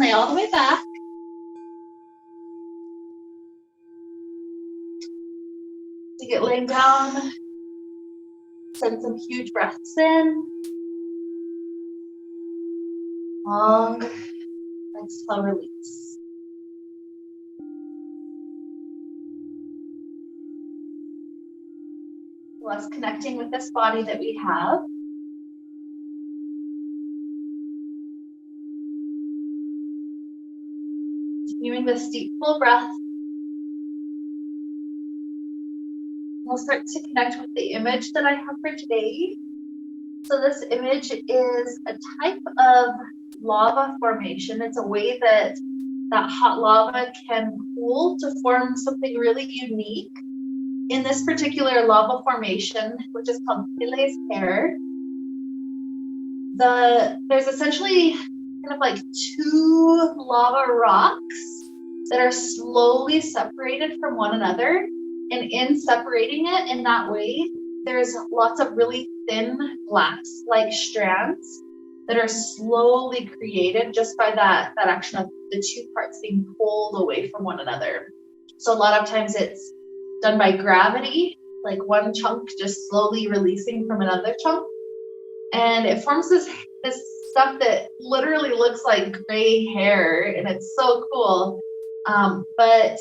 lay all the way back. To get laying down, send some huge breaths in. Long, and slow release. Us connecting with this body that we have. Continuing this deep, full breath. We'll start to connect with the image that I have for today. So this image is a type of lava formation. It's a way that hot lava can cool to form something really unique. In this particular lava formation, which is called Pele's hair, there's essentially kind of like two lava rocks that are slowly separated from one another. And in separating it in that way, there's lots of really thin glass-like strands that are slowly created just by that action of the two parts being pulled away from one another. So a lot of times it's done by gravity, like one chunk just slowly releasing from another chunk. And it forms this stuff that literally looks like gray hair, and it's so cool. But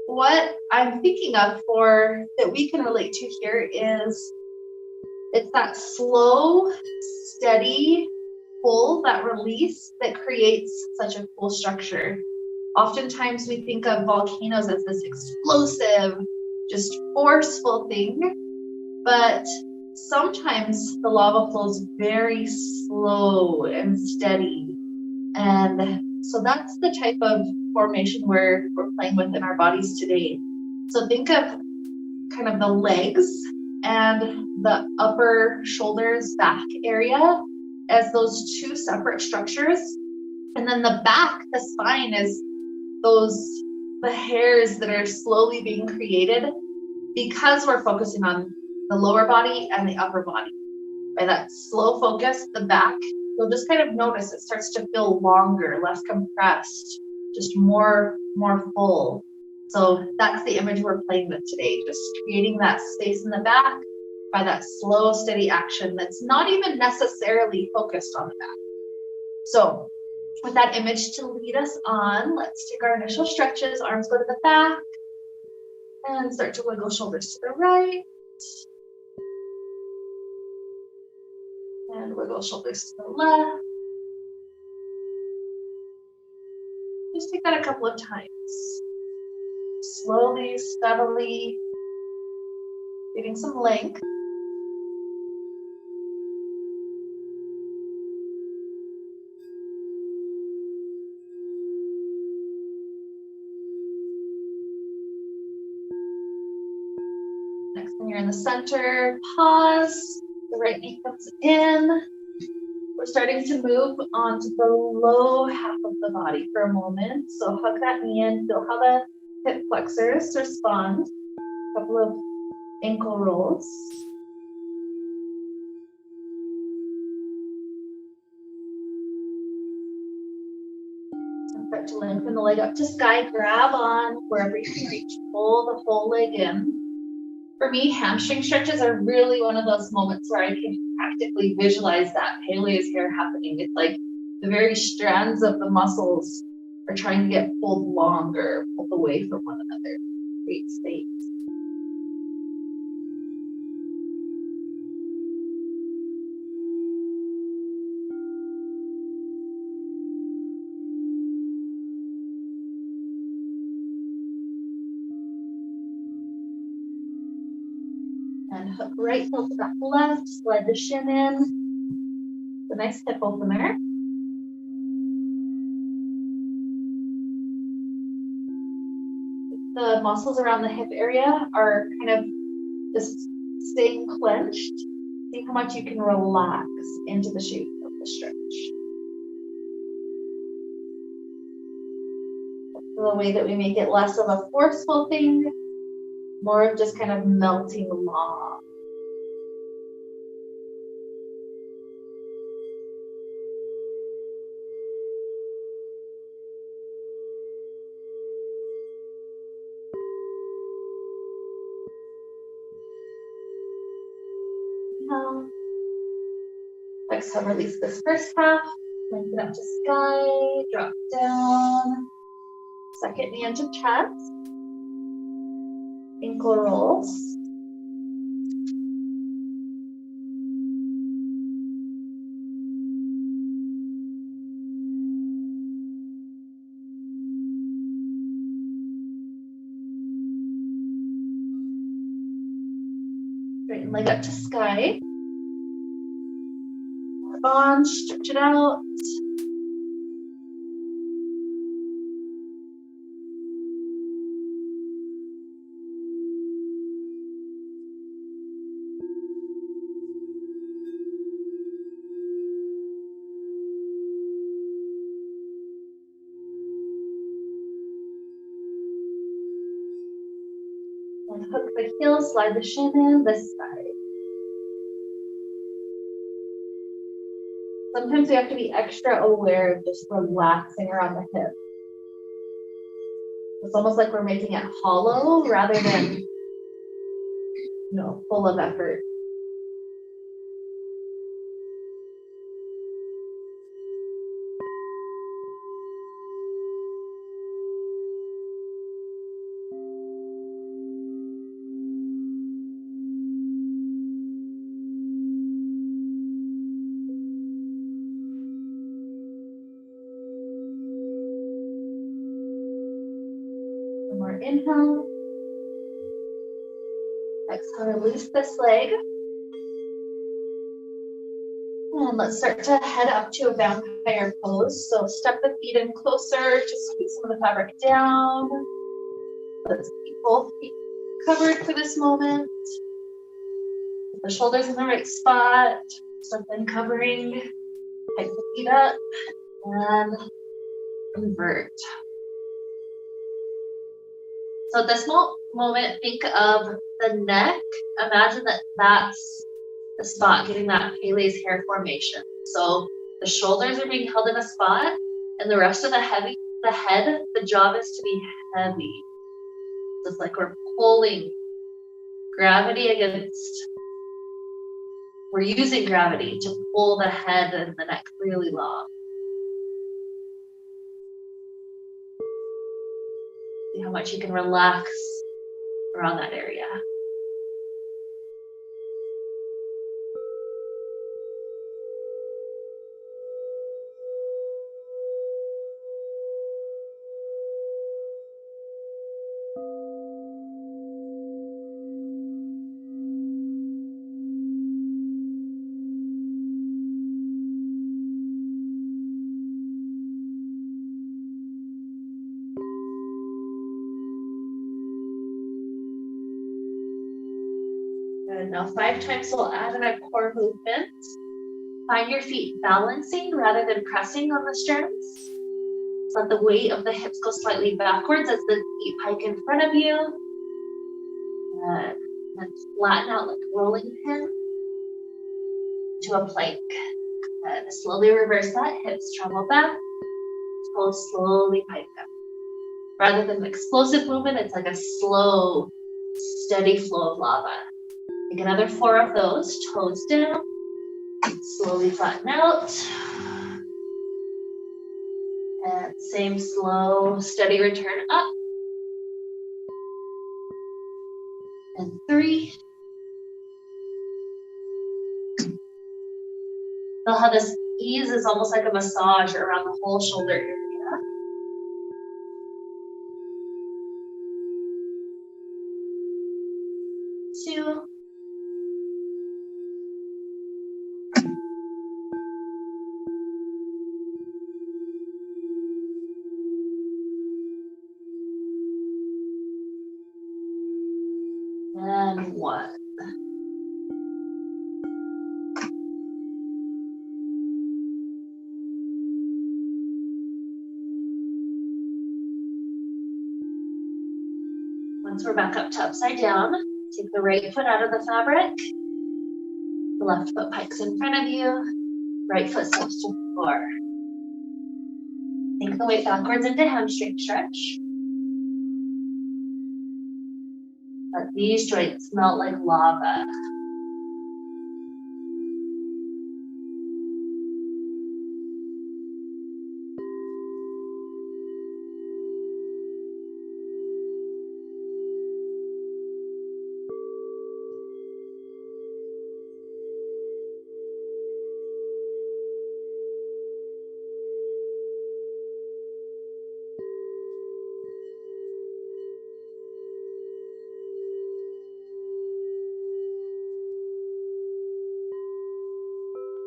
what I'm thinking of for that we can relate to here is it's that slow, steady pull, that release that creates such a cool structure. Oftentimes we think of volcanoes as this explosive, just forceful thing, but sometimes the lava flows very slow and steady. And so that's the type of formation we're playing with in our bodies today. So think of kind of the legs and the upper shoulders, back area as those two separate structures. And then the back, the spine, is the hairs that are slowly being created because we're focusing on the lower body and the upper body. By that slow focus, the back, you'll just kind of notice it starts to feel longer, less compressed, just more full. So that's the image we're playing with today, just creating that space in the back by that slow, steady action that's not even necessarily focused on the back. So with that image to lead us on, let's take our initial stretches. Arms go to the back and start to wiggle shoulders to the right. And wiggle shoulders to the left. Just take that a couple of times. Slowly, steadily, getting some length. Next, when you're in the center, pause. The right knee comes in. We're starting to move onto the low half of the body for a moment. So hug that knee in, feel how the hip flexors respond. A couple of ankle rolls. And start to lengthen the leg up to sky. Grab on wherever you can reach. Pull the whole leg in. For me, hamstring stretches are really one of those moments where I can practically visualize that Pele's hair happening. It's like the very strands of the muscles are trying to get pulled longer, pulled away from one another. Create space. And hook right, tilt back left, slide the shin in. It's a nice hip opener. The muscles around the hip area are kind of just staying clenched. See how much you can relax into the shape of the stretch. The way that we make it less of a forceful thing, more of just kind of melting along. Exhale, release this first half. Lengthen up to sky, drop down. Second knee into chest. Ankle rolls. Straighten leg up to sky. On, stretch it out. And hook the heels, slide the shin in this side. Sometimes we have to be extra aware of just relaxing around the hip. It's almost like we're making it hollow rather than, full of effort. One more inhale. Exhale, release this leg. And let's start to head up to a vampire pose. So step the feet in closer, just squeeze some of the fabric down. Let's keep both feet covered for this moment. Put the shoulders in the right spot. Step in covering. Pick the feet up and invert. So at this moment, think of the neck. Imagine that that's the spot getting that Pele's hair formation. So the shoulders are being held in a spot, and the rest of the head, the job is to be heavy. So it's like we're pulling gravity against, we're using gravity to pull the head and the neck really long. See how much you can relax around that area. Good. Now 5 times we'll add in a core movement. Find your feet balancing rather than pressing on the strands. Let the weight of the hips go slightly backwards as the feet pike in front of you. Good. And flatten out like a rolling pin to a plank. Good. Slowly reverse that. Hips travel back. Toes slowly pike up. Rather than an explosive movement, it's like a slow, steady flow of lava. Take another 4 of those. Toes down. Slowly flatten out. And same slow, steady return up. And 3. Feel how this ease is almost like a massage around the whole shoulder area. 2. And 1. Once we're back up to upside down, take the right foot out of the fabric. The left foot pikes in front of you. Right foot steps to the floor. Sink the weight backwards into hamstring stretch. Let these joints melt like lava.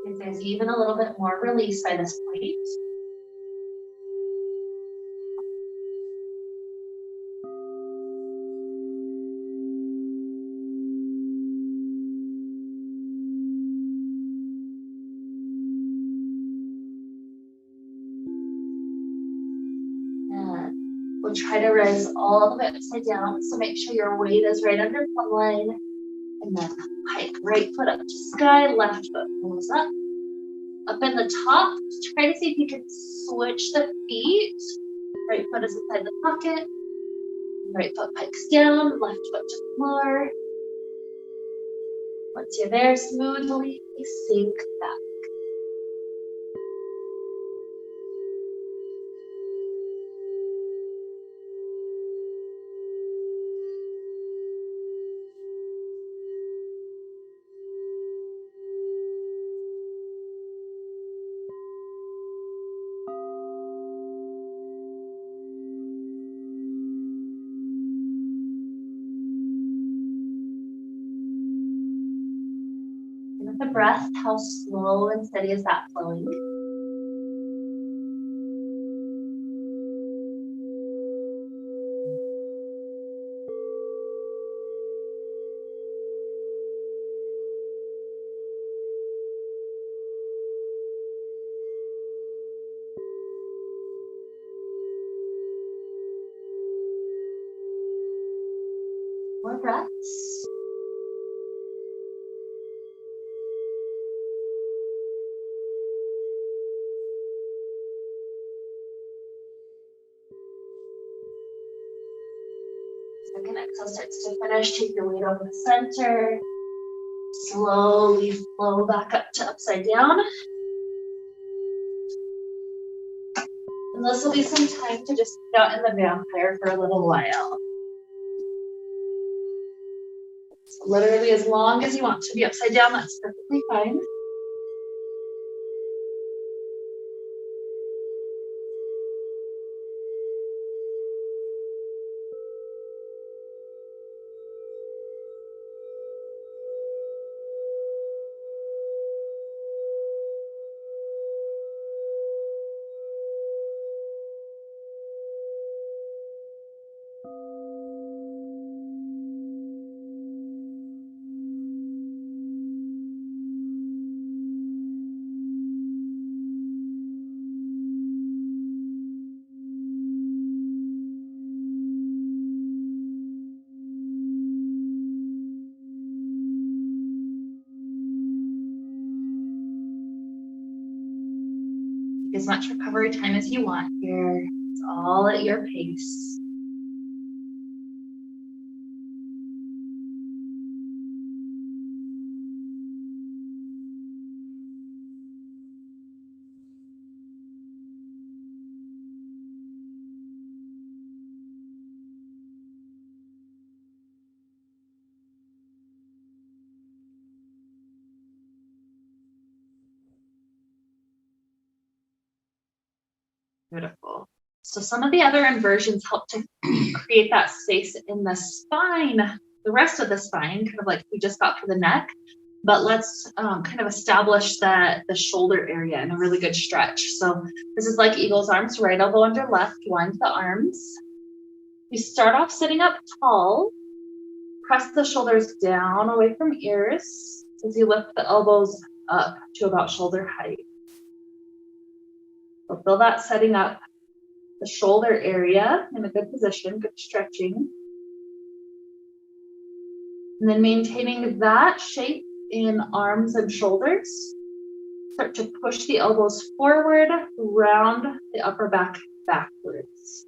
If there's even a little bit more release by this point. We'll try to rise all the way upside down. So make sure your weight is right under plumb line. And then hike right foot up to sky, left foot pulls up. Up in the top, try to see if you can switch the feet. Right foot is inside the pocket. Right foot pikes down, left foot to the floor. Once you're there, smoothly sink back. With the breath, how slow and steady is that flowing? More breaths. Second exhale starts to finish. Take your weight over the center. Slowly flow back up to upside down. And this will be some time to just sit out in the vampire for a little while. So literally as long as you want to be upside down, that's perfectly fine. As much recovery time as you want here. It's all at your pace. Beautiful. So some of the other inversions help to create that space in the spine, the rest of the spine, kind of like we just got for the neck. But let's kind of establish the shoulder area in a really good stretch. So this is like eagle's arms, right elbow under left, wind the arms. You start off sitting up tall, press the shoulders down away from ears as you lift the elbows up to about shoulder height. So feel that setting up the shoulder area in a good position, good stretching. And then maintaining that shape in arms and shoulders. Start to push the elbows forward, round the upper back backwards.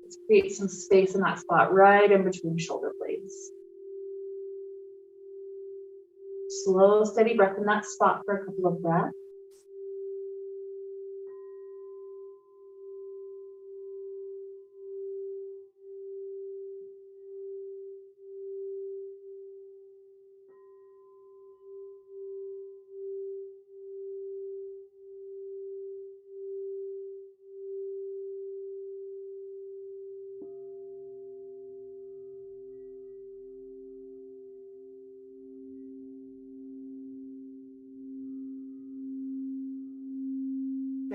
Let's create some space in that spot right in between shoulder blades. Slow, steady breath in that spot for a couple of breaths.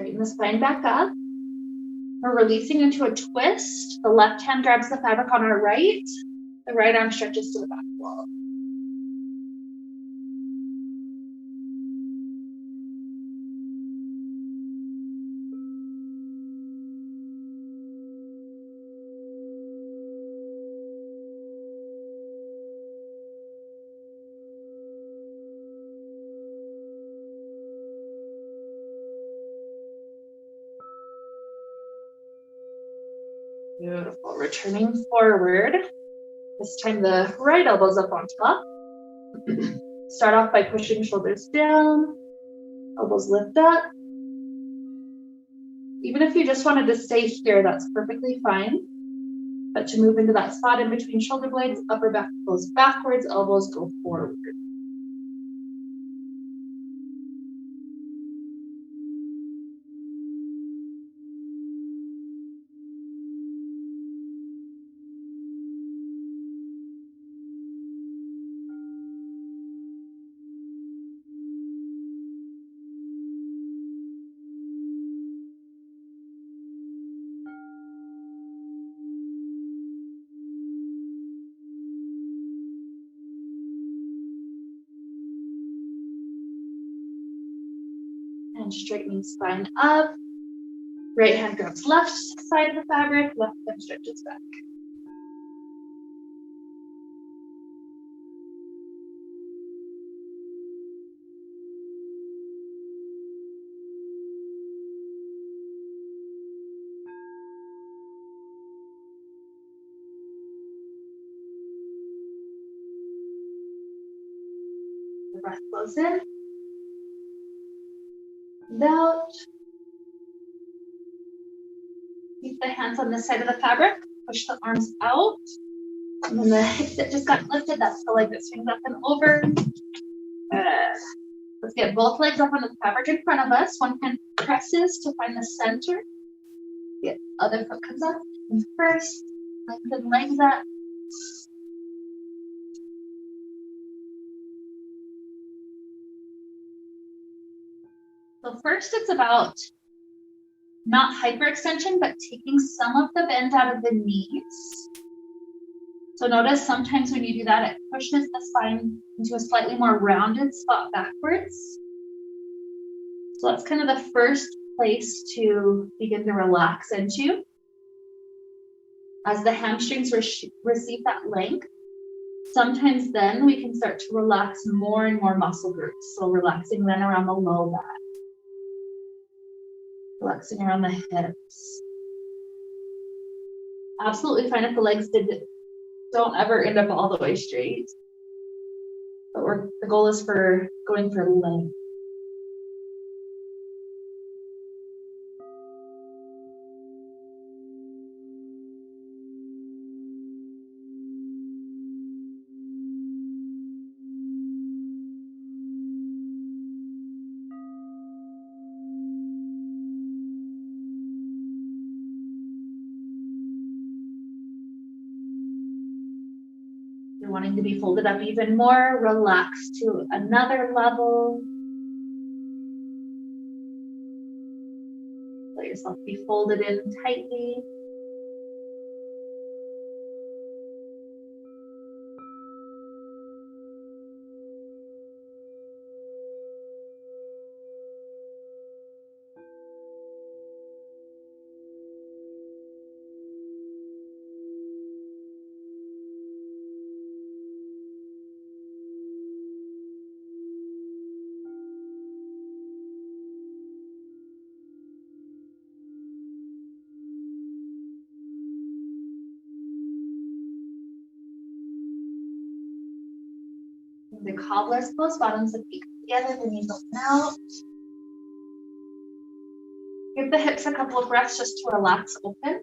Straighten the spine back up. We're releasing into a twist. The left hand grabs the fabric on our right. The right arm stretches to the back wall. Beautiful. Returning forward. This time the right elbow's up on top. Start off by pushing shoulders down, elbows lift up. Even if you just wanted to stay here, that's perfectly fine. But to move into that spot in between shoulder blades, upper back goes backwards, elbows go forward. And straightening spine up. Right hand grabs left side of the fabric, left hand stretches back. The breath flows in. And out. Keep the hands on this side of the fabric. Push the arms out. And then the hips that just got lifted, that's the leg that swings up and over. Let's get both legs up on the fabric in front of us. One hand presses to find the center. The other foot comes up. And first, lengthen legs up. So first it's about not hyperextension, but taking some of the bend out of the knees. So notice sometimes when you do that, it pushes the spine into a slightly more rounded spot backwards. So that's kind of the first place to begin to relax into. As the hamstrings receive that length, sometimes then we can start to relax more and more muscle groups. So relaxing then around the low back. Relaxing around the hips. Absolutely fine if the legs don't ever end up all the way straight. But the goal is for going for length. You're wanting to be folded up even more, relax to another level. Let yourself be folded in tightly. The cobbler's pose, bottoms of feet together, the knees open out. Give the hips a couple of breaths just to relax open.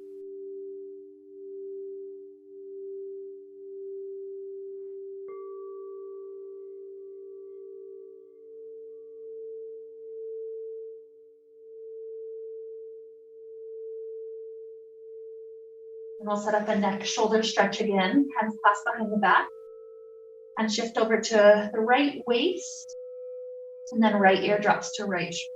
And we'll set up a neck shoulder stretch again, hands clasped behind the back. And shift over to the right waist, and then right ear drops to right shoulder.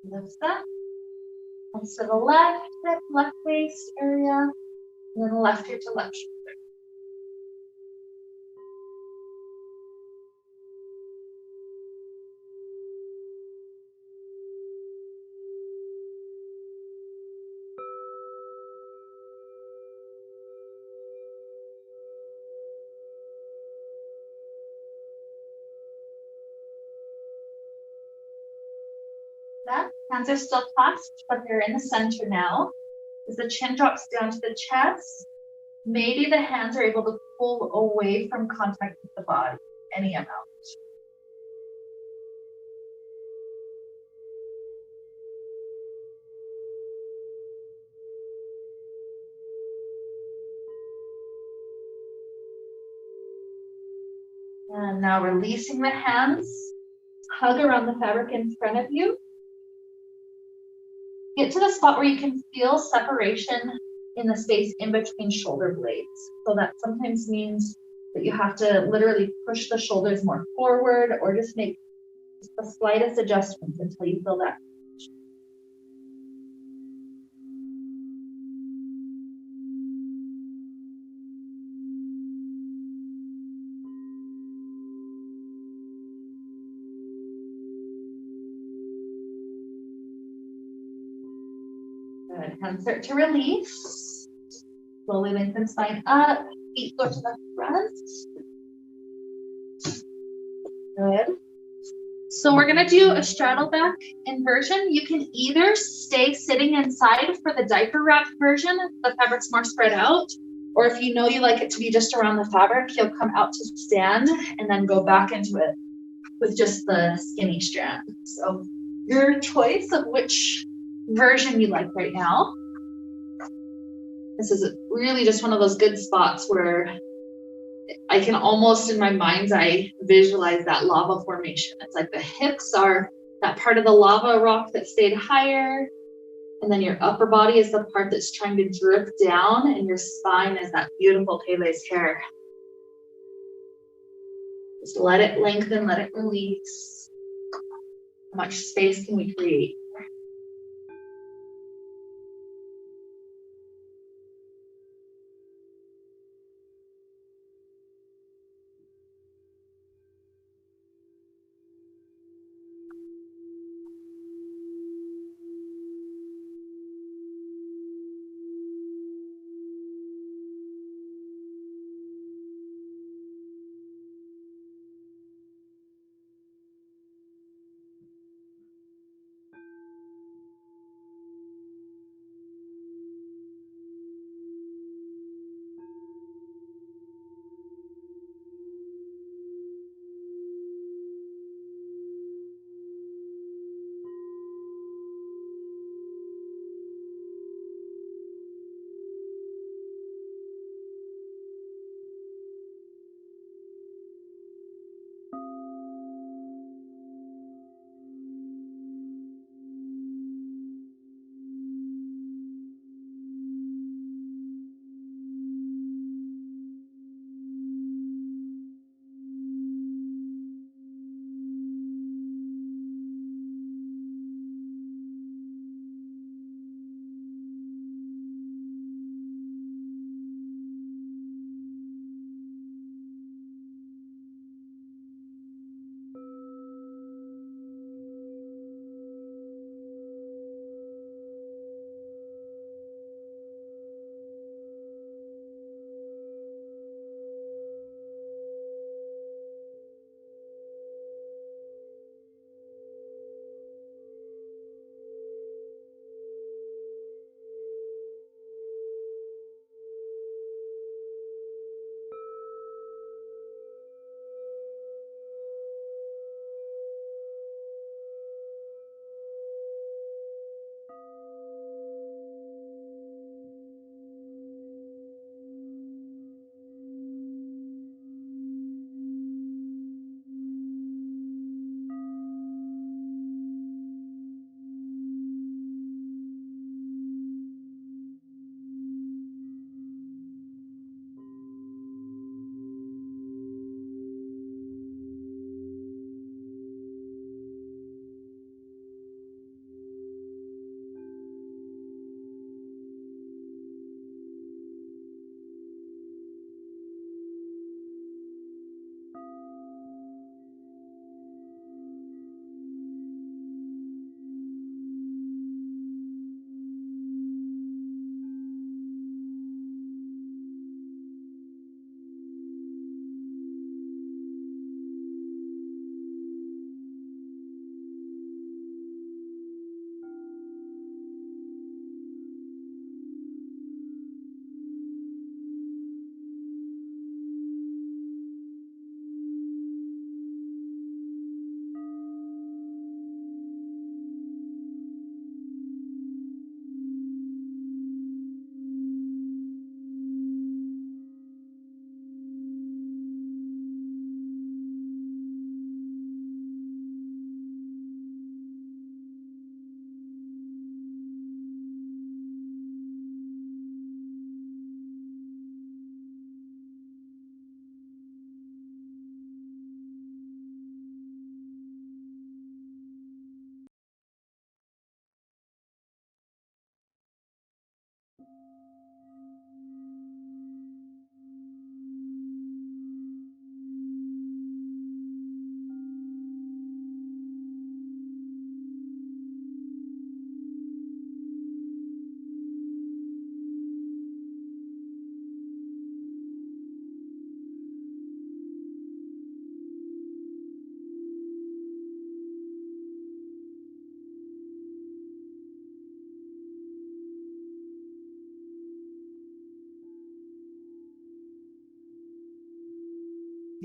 Lift that. And so the left hip, left waist area, and then left ear to left shoulder. That. Hands are still clasped, but they're in the center now. As the chin drops down to the chest, maybe the hands are able to pull away from contact with the body, any amount. And now releasing the hands, hug around the fabric in front of you. Get to the spot where you can feel separation in the space in between shoulder blades. So that sometimes means that you have to literally push the shoulders more forward or just make the slightest adjustments until you feel that. Good. Hands start to release. Slowly lengthen spine up. Feet go to the front. Good. So we're gonna do a straddle back inversion. You can either stay sitting inside for the diaper wrap version, the fabric's more spread out, or if you know you like it to be just around the fabric, you'll come out to stand and then go back into it with just the skinny strand. So your choice of which version you like right now. This is really just one of those good spots where I can almost in my mind's eye visualize that lava formation. It's like the hips are that part of the lava rock that stayed higher, and then your upper body is the part that's trying to drip down, and your spine is that beautiful Pele's hair. Just let it lengthen, let it release. How much space can we create?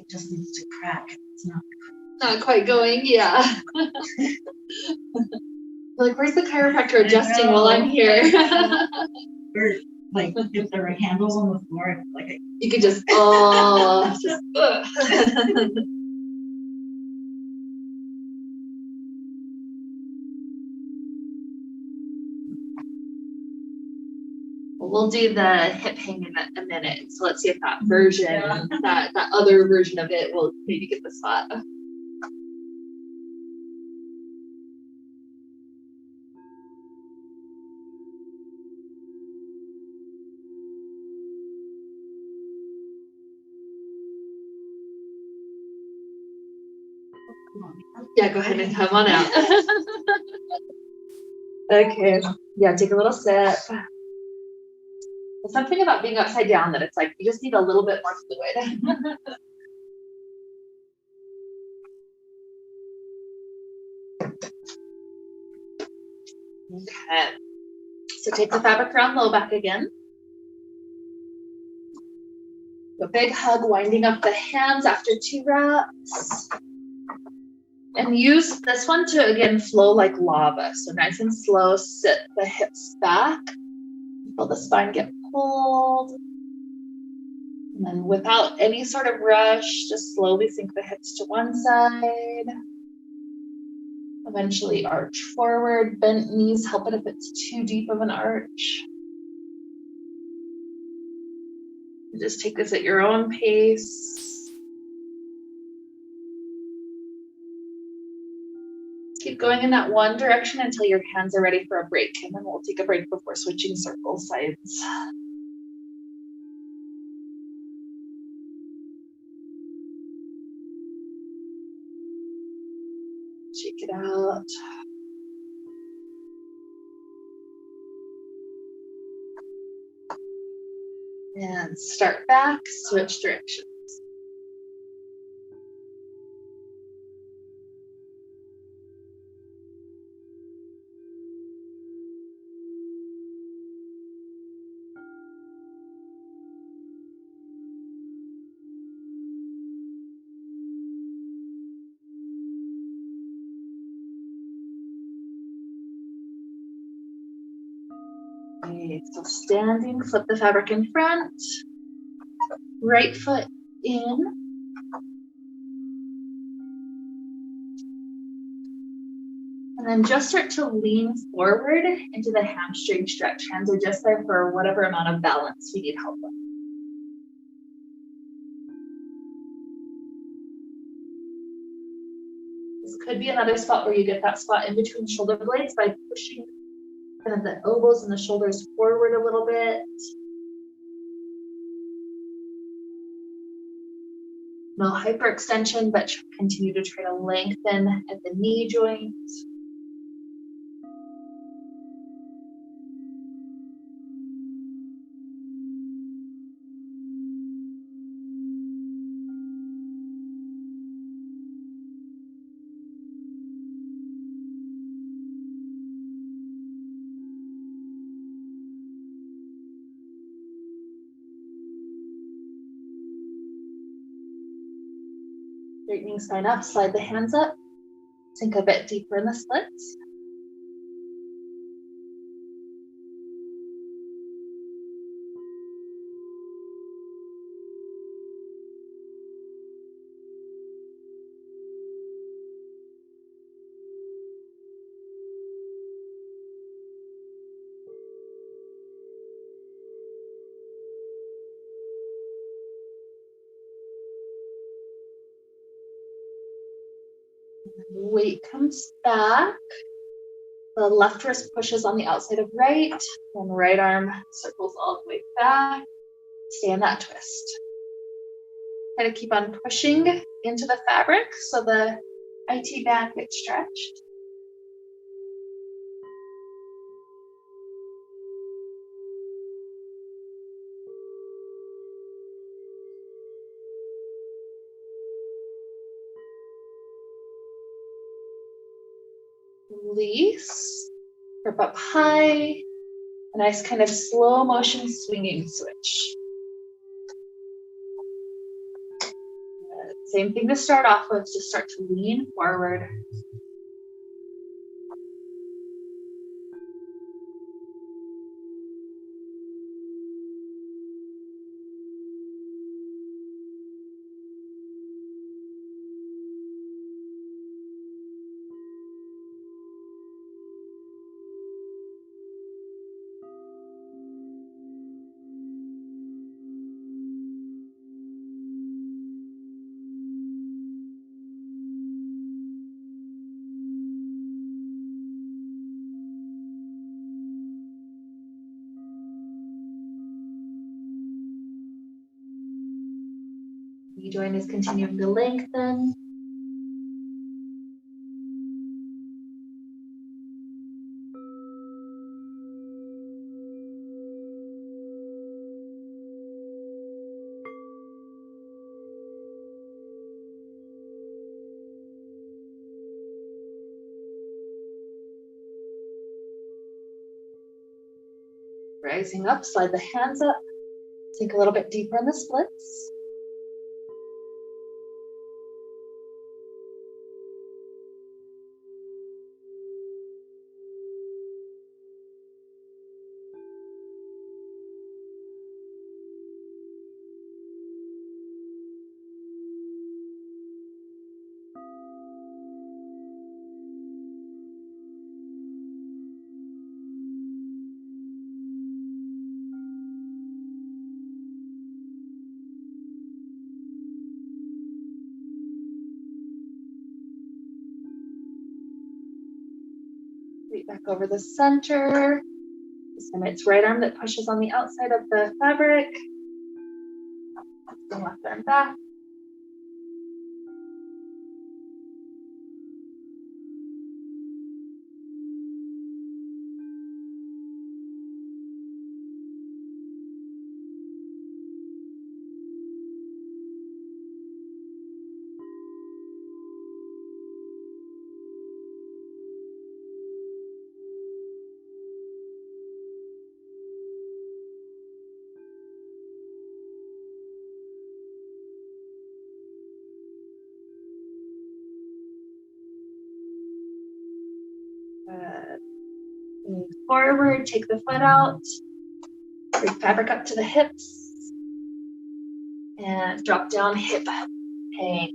it just needs to crack. It's not quite going, yeah. Like, where's the chiropractor adjusting while I'm here? Or like if there were handles on the floor, like you could just We'll do the hip hang in a minute. So let's see if that version, that other version of it will maybe get the spot. Yeah, go ahead and come on out. Okay. Yeah, take a little sip. There's something about being upside down that it's like you just need a little bit more fluid. Okay. So take the fabric around low back again. A big hug, winding up the hands after 2 wraps. And use this one to, again, flow like lava. So nice and slow, sit the hips back. Feel the spine get pulled. And then without any sort of rush, just slowly sink the hips to one side. Eventually arch forward, bent knees, help it if it's too deep of an arch. Just take this at your own pace. Keep going in that one direction until your hands are ready for a break, and then we'll take a break before switching circle sides. Shake it out. And start back, switch direction. Okay, so standing, flip the fabric in front, right foot in. And then just start to lean forward into the hamstring stretch. Hands are just there for whatever amount of balance we need help with. This could be another spot where you get that spot in between shoulder blades by pushing kind of the elbows and the shoulders forward a little bit. No hyperextension, but continue to try to lengthen at the knee joint. Straightening spine up, slide the hands up, sink a bit deeper in the splits. Weight comes back. The left wrist pushes on the outside of right, and right arm circles all the way back. Stay in that twist. Try to keep on pushing into the fabric so the IT band gets stretched. Release, grip up high, a nice kind of slow motion swinging switch. Good. Same thing to start off with, just start to lean forward. The joint is continuing to lengthen. Rising up, slide the hands up. Sink a little bit deeper in the splits. Feet back over the center. This time it's right arm that pushes on the outside of the fabric. The left arm back. Move forward, take the foot out, bring fabric up to the hips, and drop down, hip hang.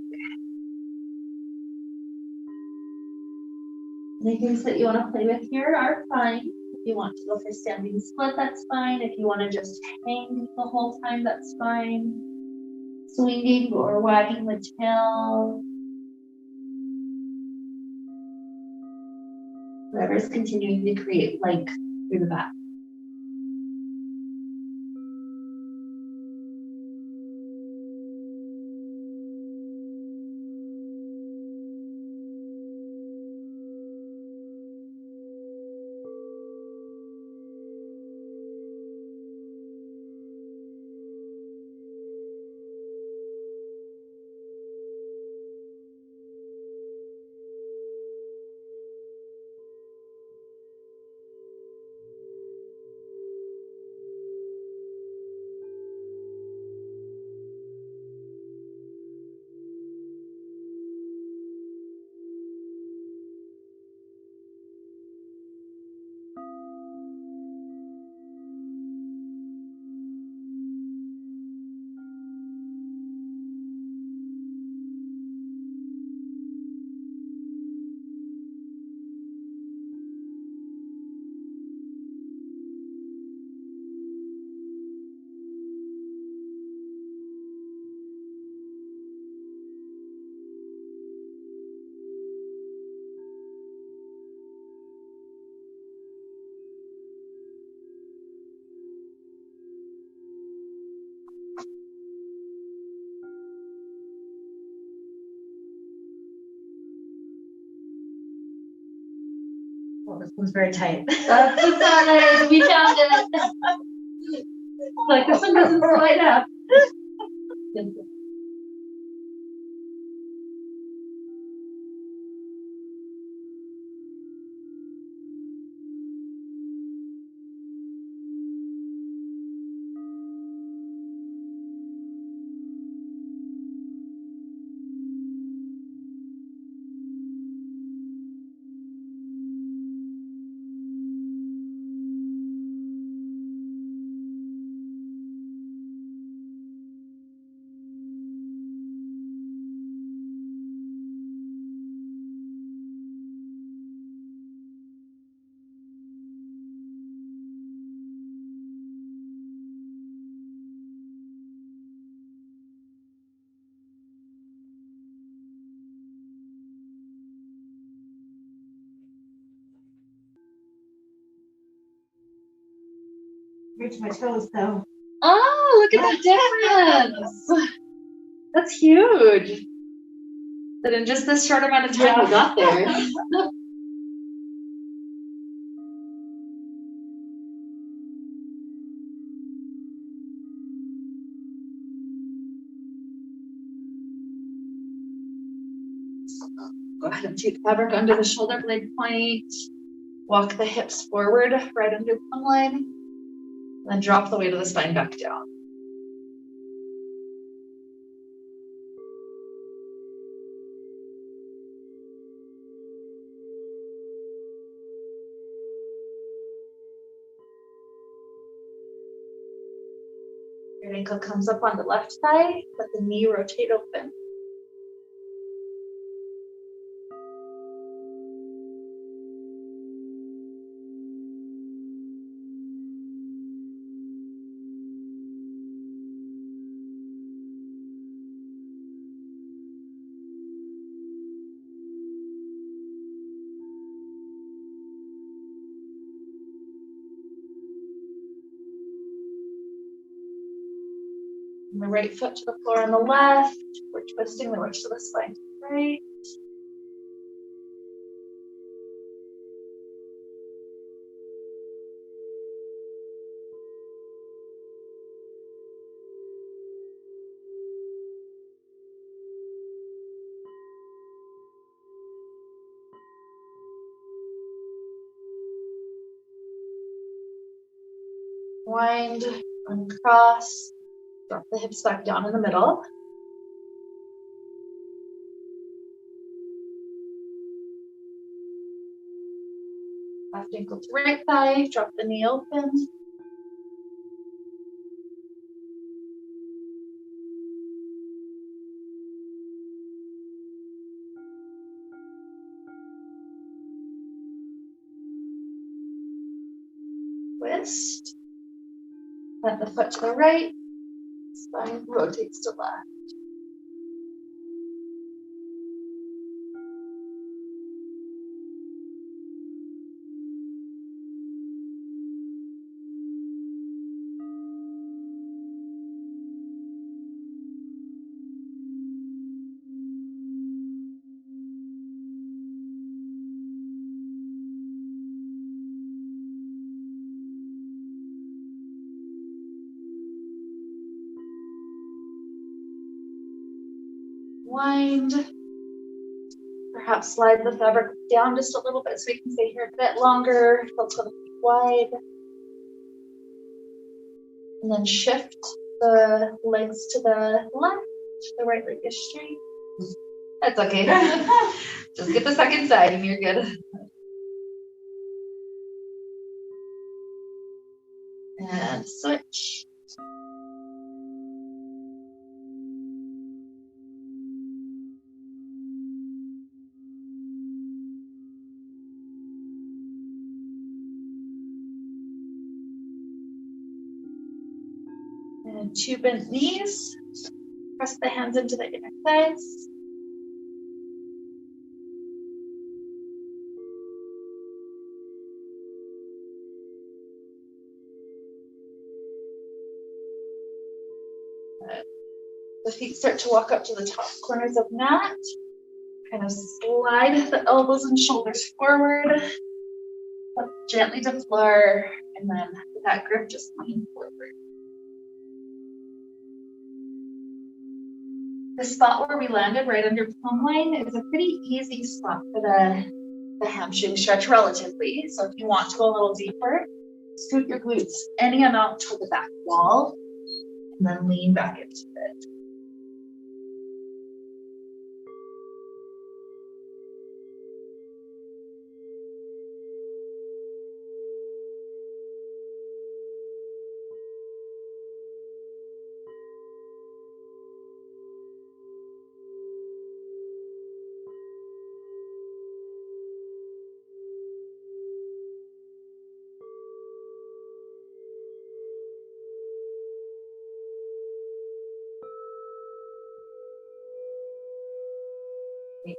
Any things that you want to play with here are fine. If you want to go for standing split, that's fine. If you want to just hang the whole time, that's fine. Swinging or wagging the tail. Whatever's continuing to create length through the back. Well, this one's very tight. That's the pattern. We found it. Like this one doesn't slide up. reach my toes though. Oh, look at that difference. That's huge. That in just this short amount of time we got there. Go ahead and take fabric under the shoulder blade point. Walk the hips forward, right under the plumb line. And then drop the weight of the spine back down. Your ankle comes up on the left thigh, let the knee rotate open. And the right foot to the floor on the left. We're twisting the rest of the spine to the right. Wind, uncross, drop the hips back down in the middle. Left ankle to right thigh, drop the knee open. Twist. Plant the foot to the right, spine rotates to left. Wind. Perhaps slide the fabric down just a little bit so we can stay here a bit longer. Let's go wide. And then shift the legs to the left. The right leg is straight. That's okay. Just get the second side and you're good. And switch. And 2 bent knees. Press the hands into the inner thighs. The feet start to walk up to the top corners of mat. Kind of slide the elbows and shoulders forward. Up gently to floor. And then with that grip, just lean forward. The spot where we landed right under plumb line is a pretty easy spot for the hamstring stretch relatively. So if you want to go a little deeper, scoot your glutes any amount toward the back wall and then lean back into it.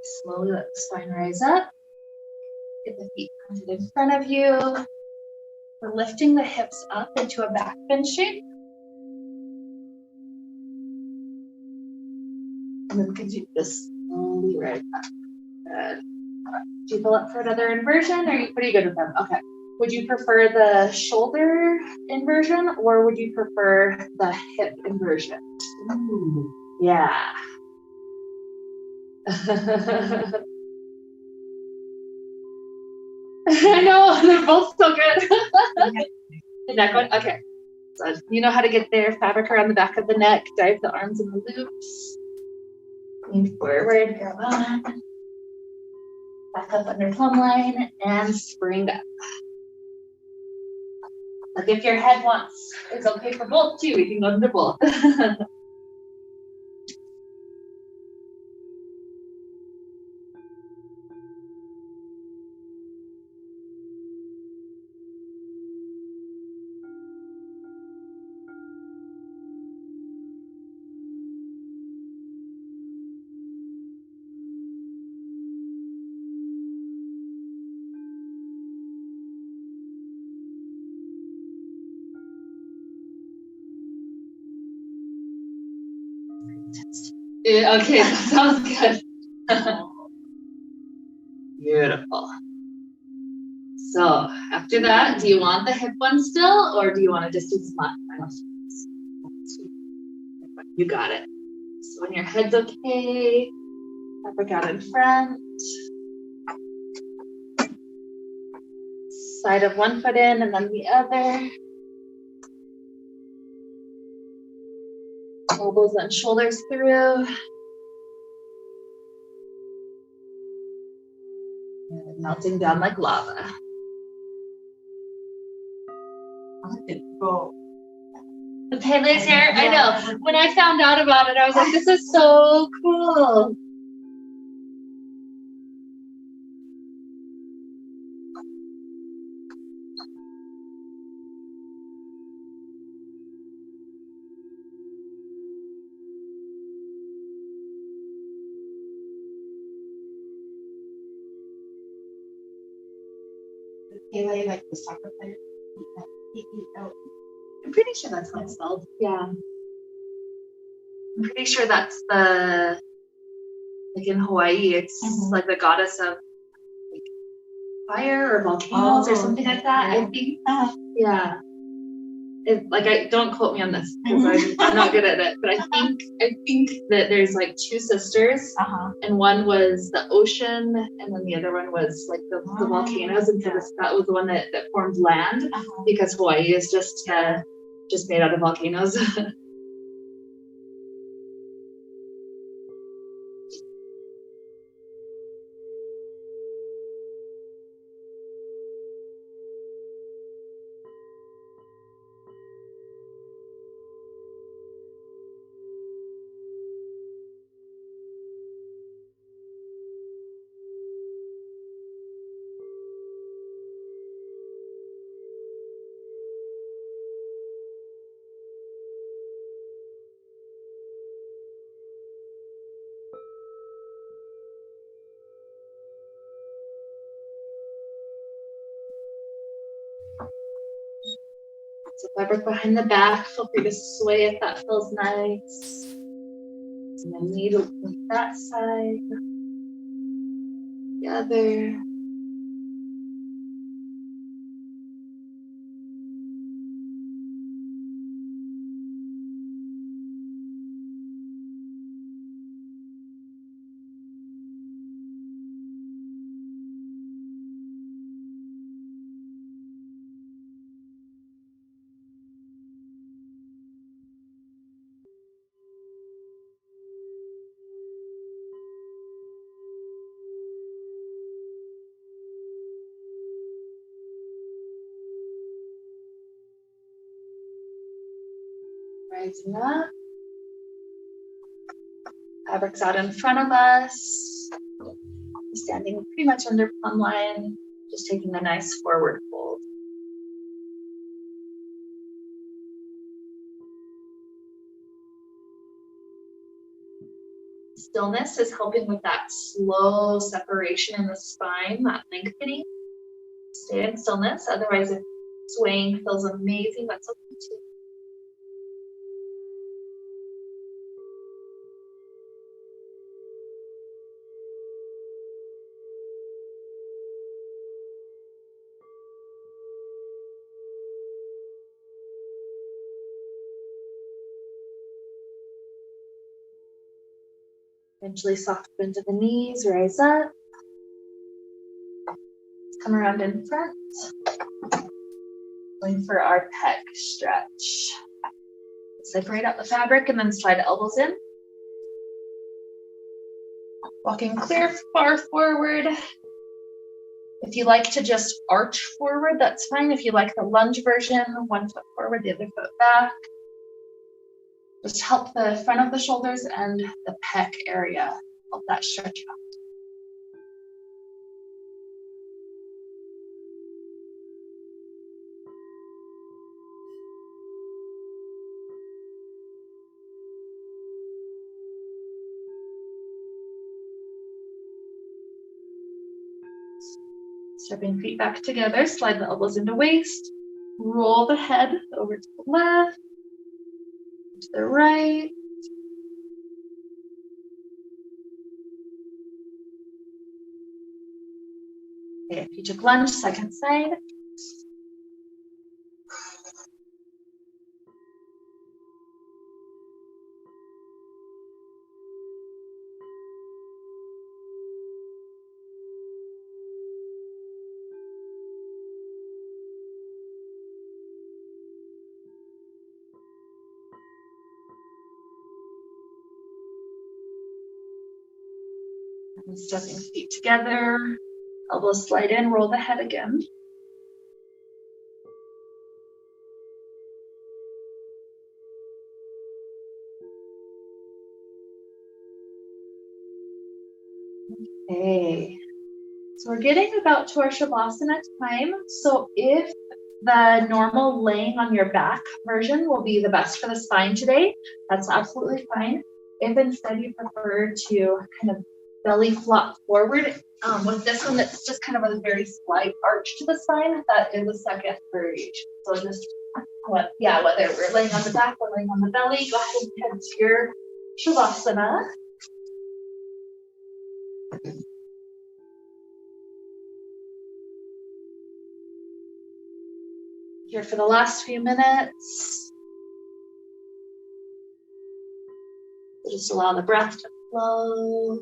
Slowly let the spine rise up. Get the feet planted in front of you. We're lifting the hips up into a back bend shape. And then continue to slowly right back. Good. Do you feel up for another inversion, or are you pretty good with them? Okay. Would you prefer the shoulder inversion, or would you prefer the hip inversion? Ooh. Yeah. I know, they're both so good. The neck one? Okay. So you know how to get there. Fabric around the back of the neck, dive the arms in the loops. Lean forward, grab on. Back up under plumb line and spring up. Like if your head wants, it's okay for both too. We can go to both. Yeah, okay, that sounds good. Beautiful. So after that, do you want the hip one still, or do you want to just do some final steps? You got it. So when your head's okay, fabric out in front. Side of one foot in and then the other. Elbows and shoulders through. And melting down like lava. The Pele's here? I know. When I found out about it, I was like, this is so cool. Pele, like the soccer player. I'm pretty sure that's how it's spelled. Yeah. I'm pretty sure that's the, like in Hawaii, it's like the goddess of like fire or volcanoes or something like that. I think. Yeah. Like don't quote me on this because I'm not good at it, but I think that there's like two sisters, and one was the ocean, and then the other one was like the volcanoes, and so that was the one that formed land, because Hawaii is just made out of volcanoes. So fabric behind the back, feel free to sway if that feels nice. And then needle with that side, the other. Rising up. Fabric's out in front of us. Standing pretty much under plumb line, just taking a nice forward fold. Stillness is helping with that slow separation in the spine, that lengthening. Stay in stillness, otherwise if Swaying feels amazing. That's okay too. Eventually soft bend to the knees, rise up. Come around in front. Going for our pec stretch. Separate out the fabric and then slide the elbows in. Walking clear, far forward. If you like to just arch forward, that's fine. If you like the lunge version, 1 foot forward, the other foot back. Just help the front of the shoulders and the pec area. Help that stretch out. Stepping feet back together, slide the elbows into waist. Roll the head over to the left, to the right. Okay, if you took lunge, second side. And stepping feet together, elbows slide in, roll the head again. Okay, so we're getting about to our Shavasana time. So if the normal laying on your back version will be the best for the spine today, that's absolutely fine. If instead you prefer to kind of belly flop forward, with this one, that's just kind of a very slight arch to the spine, that is a second variation. So just, whether we're laying on the back or laying on the belly, go ahead and head to your Shavasana. Here for the last few minutes. Just allow the breath to flow.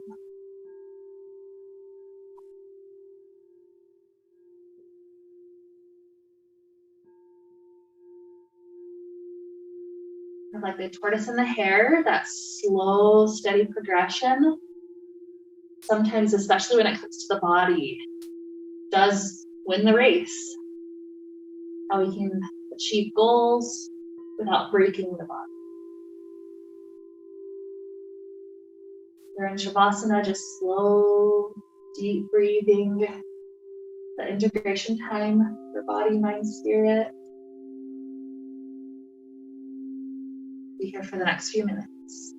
Like the tortoise and the hare, that slow, steady progression. Sometimes, especially when it comes to the body, does win the race. How we can achieve goals without breaking the body. You're in Shavasana, just slow, deep breathing, the integration time for body, mind, spirit. Be here for the next few minutes.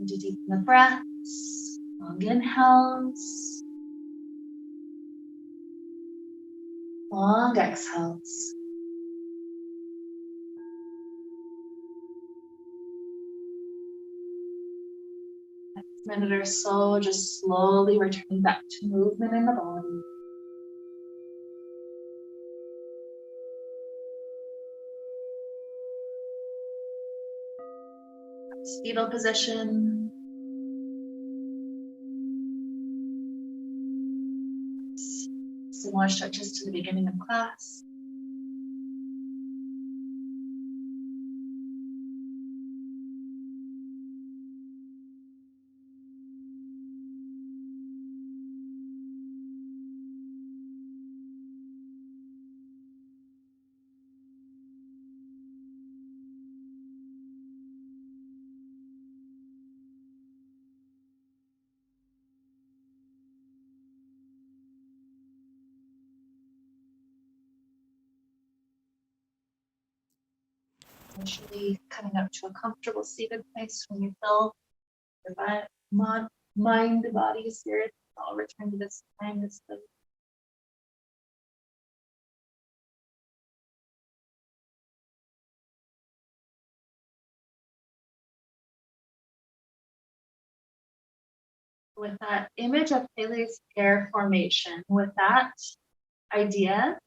to deepen the breaths, long inhales, long exhales. Next minute or so, just slowly returning back to movement in the body. Fetal position. Similar stretches to the beginning of class. Initially coming up to a comfortable seated place when you feel your mind, body, spirit all return to this time, this place. With that image of Pele's air formation, with that idea,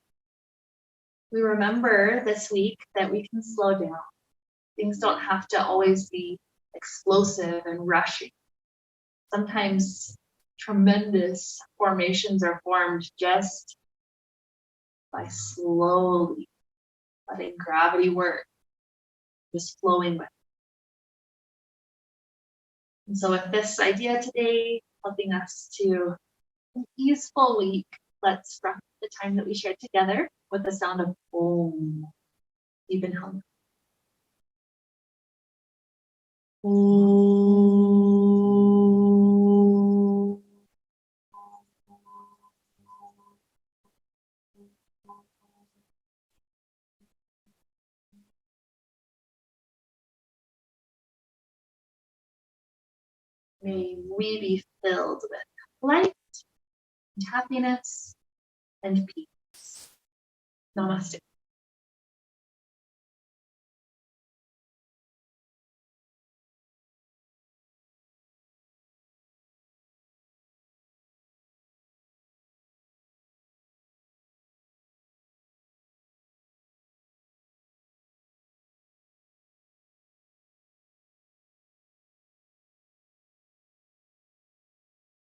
we remember this week that we can slow down. Things don't have to always be explosive and rushing. Sometimes tremendous formations are formed just by slowly letting gravity work, just flowing with. And so with this idea today, helping us to an easeful week, let's wrap the time that we shared together with the sound of Om. Deep inhale. Om. May we be filled with light and happiness and peace. Namaste.